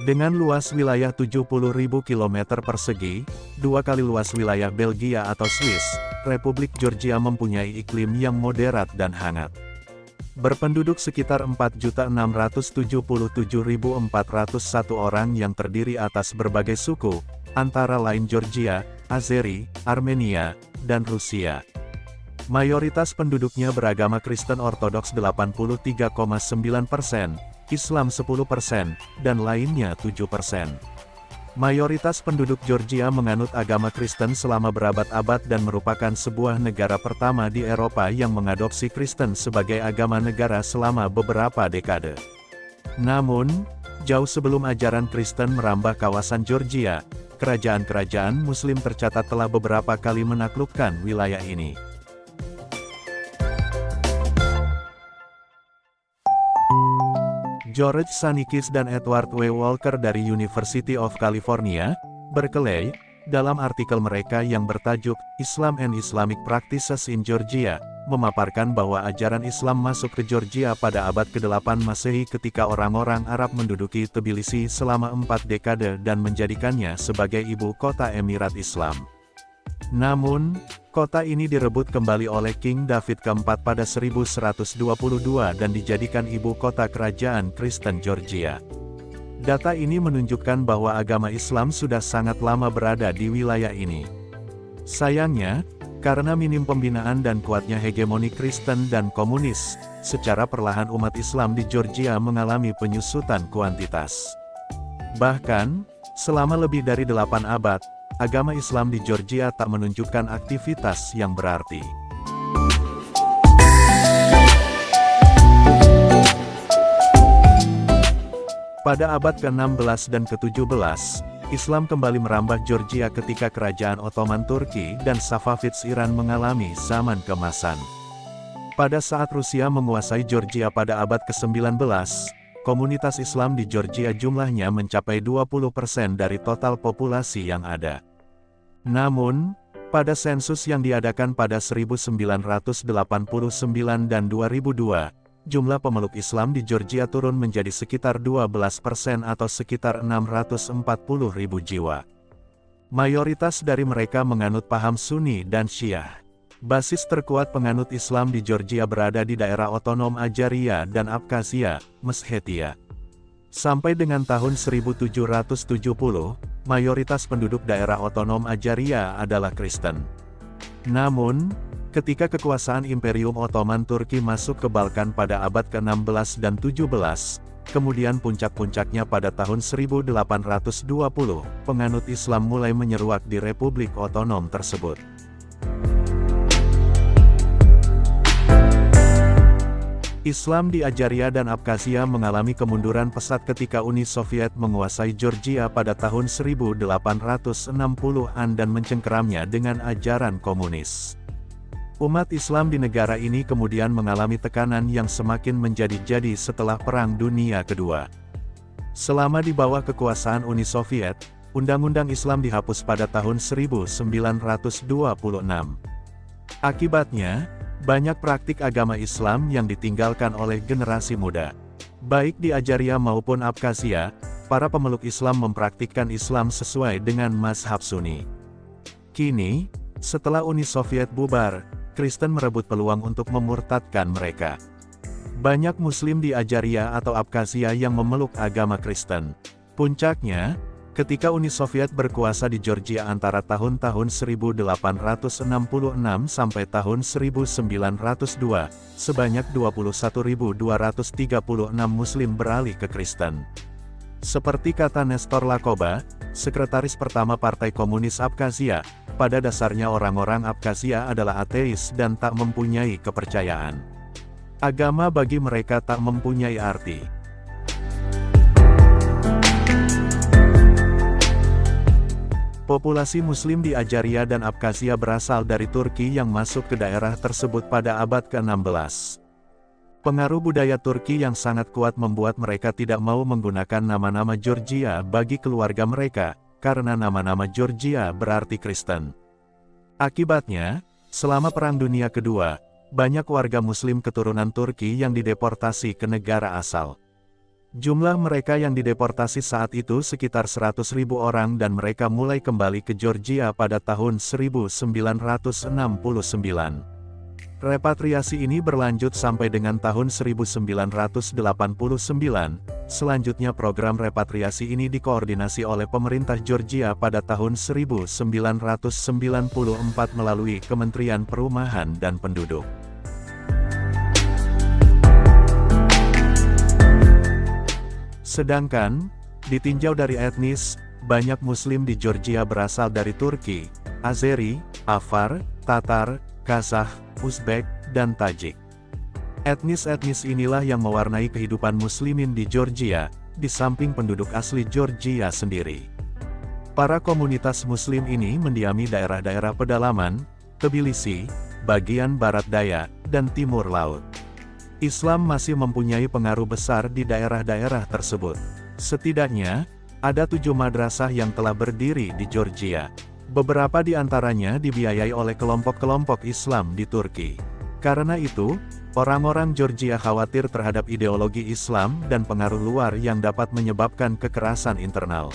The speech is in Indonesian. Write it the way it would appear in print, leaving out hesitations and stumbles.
Dengan luas wilayah 70.000 km persegi, 2 kali luas wilayah Belgia atau Swiss, Republik Georgia mempunyai iklim yang moderat dan hangat. Berpenduduk sekitar 4.677.401 orang yang terdiri atas berbagai suku, antara lain Georgia, Azeri, Armenia, dan Rusia. Mayoritas penduduknya beragama Kristen Ortodoks 83,9%, Islam 10%, dan lainnya 7%. Mayoritas penduduk Georgia menganut agama Kristen selama berabad-abad dan merupakan sebuah negara pertama di Eropa yang mengadopsi Kristen sebagai agama negara selama beberapa dekade. Namun, jauh sebelum ajaran Kristen merambah kawasan Georgia, kerajaan-kerajaan Muslim tercatat telah beberapa kali menaklukkan wilayah ini. George Sanikis dan Edward W. Walker dari University of California, Berkeley, dalam artikel mereka yang bertajuk Islam and Islamic Practices in Georgia, memaparkan bahwa ajaran Islam masuk ke Georgia pada abad ke-8 Masehi ketika orang-orang Arab menduduki Tbilisi selama 4 dekade dan menjadikannya sebagai ibu kota Emirat Islam. Namun, kota ini direbut kembali oleh King David keempat pada 1122 dan dijadikan ibu kota kerajaan Kristen Georgia. Data ini menunjukkan bahwa agama Islam sudah sangat lama berada di wilayah ini. Sayangnya, karena minim pembinaan dan kuatnya hegemoni Kristen dan komunis, secara perlahan umat Islam di Georgia mengalami penyusutan kuantitas. Bahkan, selama lebih dari 8 abad, agama Islam di Georgia tak menunjukkan aktivitas yang berarti. Pada abad ke-16 dan ke-17, Islam kembali merambah Georgia ketika kerajaan Ottoman Turki dan Safavids Iran mengalami zaman keemasan. Pada saat Rusia menguasai Georgia pada abad ke-19, komunitas Islam di Georgia jumlahnya mencapai 20% dari total populasi yang ada. Namun, pada sensus yang diadakan pada 1989 dan 2002, jumlah pemeluk Islam di Georgia turun menjadi sekitar 12% atau sekitar 640.000 jiwa. Mayoritas dari mereka menganut paham Sunni dan Syiah. Basis terkuat penganut Islam di Georgia berada di daerah otonom Ajaria dan Abkhazia, Meskhetiya. Sampai dengan tahun 1770, mayoritas penduduk daerah otonom Ajaria adalah Kristen. Namun, ketika kekuasaan Imperium Ottoman Turki masuk ke Balkan pada abad ke-16 dan 17, kemudian puncak-puncaknya pada tahun 1820, penganut Islam mulai menyeruak di Republik Otonom tersebut. Islam di Ajaria dan Abkhazia mengalami kemunduran pesat ketika Uni Soviet menguasai Georgia pada tahun 1860-an dan mencengkeramnya dengan ajaran komunis. Umat Islam di negara ini kemudian mengalami tekanan yang semakin menjadi-jadi setelah Perang Dunia Kedua. Selama di bawah kekuasaan Uni Soviet, Undang-Undang Islam dihapus pada tahun 1926. Akibatnya, banyak praktik agama Islam yang ditinggalkan oleh generasi muda. Baik di Ajaria maupun Abkhazia, para pemeluk Islam mempraktikkan Islam sesuai dengan mazhab Sunni. Kini, setelah Uni Soviet bubar, Kristen merebut peluang untuk memurtadkan mereka. Banyak Muslim di Ajaria atau Abkhazia yang memeluk agama Kristen. Puncaknya, ketika Uni Soviet berkuasa di Georgia antara tahun-tahun 1866 sampai tahun 1902, sebanyak 21.236 Muslim beralih ke Kristen. Seperti kata Nestor Lakoba, sekretaris pertama Partai Komunis Abkhazia, pada dasarnya orang-orang Abkhazia adalah ateis dan tak mempunyai kepercayaan. Agama bagi mereka tak mempunyai arti. Populasi Muslim di Ajaria dan Abkhazia berasal dari Turki yang masuk ke daerah tersebut pada abad ke-16. Pengaruh budaya Turki yang sangat kuat membuat mereka tidak mau menggunakan nama-nama Georgia bagi keluarga mereka, karena nama-nama Georgia berarti Kristen. Akibatnya, selama Perang Dunia Kedua, banyak warga Muslim keturunan Turki yang dideportasi ke negara asal. Jumlah mereka yang dideportasi saat itu sekitar 100.000 orang dan mereka mulai kembali ke Georgia pada tahun 1969. Repatriasi ini berlanjut sampai dengan tahun 1989. Selanjutnya program repatriasi ini dikoordinasi oleh pemerintah Georgia pada tahun 1994 melalui Kementerian Perumahan dan Penduduk. Sedangkan, ditinjau dari etnis, banyak Muslim di Georgia berasal dari Turki, Azeri, Afar, Tatar, Kazakh, Uzbek, dan Tajik. Etnis-etnis inilah yang mewarnai kehidupan Muslimin di Georgia, di samping penduduk asli Georgia sendiri. Para komunitas Muslim ini mendiami daerah-daerah pedalaman, Tbilisi, bagian barat daya, dan timur laut. Islam masih mempunyai pengaruh besar di daerah-daerah tersebut. Setidaknya, ada 7 madrasah yang telah berdiri di Georgia. Beberapa di antaranya dibiayai oleh kelompok-kelompok Islam di Turki. Karena itu, orang-orang Georgia khawatir terhadap ideologi Islam dan pengaruh luar yang dapat menyebabkan kekerasan internal.